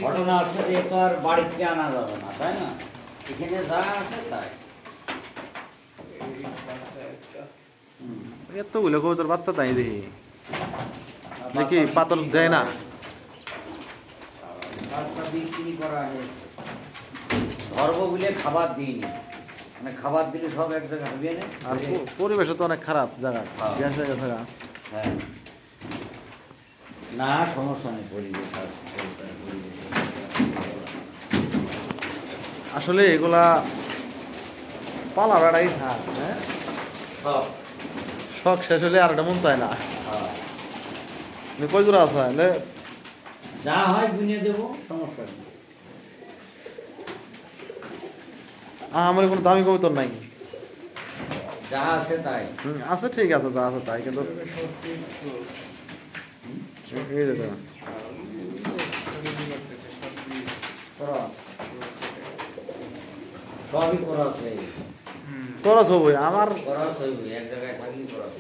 ঘটনা আছে যে তো আর বাড়িতে আনা যাবে না, তাই না? এখানে যা আছে তাই। এতগুলো কবুতর বাচ্চা তাই দেখি দেখি পাতর দেয় না। রাস্তা বিক্রি করা হয়েছে ধর্ম বলে খাবার দিইনি, মানে খাবার দিলে সব এক জায়গায় হবে না। আর পরিবেশ তো অনেক খারাপ জায়গা, গ্যাস হয়ে গেছে। হ্যাঁ না সমস্যা নেই, পরিবেশ আসলে এগুলা পালা বেড়াই থাক, হ্যাঁ শখ শেষ হলে আর এটা মন চায় না। কই জোড়া আছে যা হয় বুনিয়ে দেবো, সমস্যা নেই। আমার কোনো দামি কবুতর নাই, যা আছে তাই আছে। ঠিক আছে যা আছে তাই, কিন্তু সবই খরচ হয়ে গেছে। খরচ হবো আমার, খরচ হইব এক জায়গায় থাকলে খরচ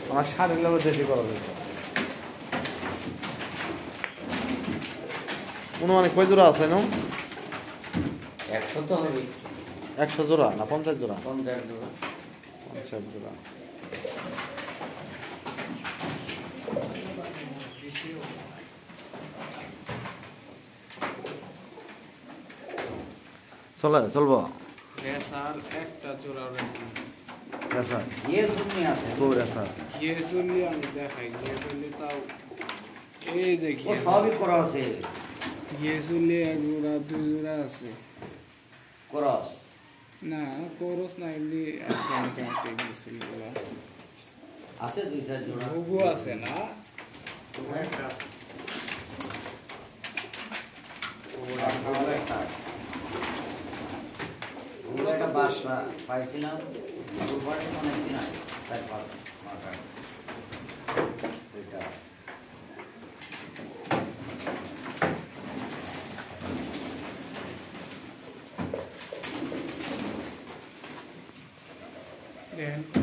আমার শাড়ির লোক বেশি খরচ হয়েছে। অনুমানিক কয় জোড়া আছে? 100 তো হবে। 100 জোড়া না 50 জোড়া? 50 জোড়া। 50 জোড়া। চলবো একটা জোড়া আমি দেখাই তাও এই যে সবই করা আছে, এক জোড়া 2 জোড়া আছে। করস না করস না, এমনি আছে মোটামুটি আছে 2-4 জোড়া। ঘুঘু আছে না? একটা বাসা পাইছিলাম অনেকদিন আগে, 4-5 মাস আগে। দেখেন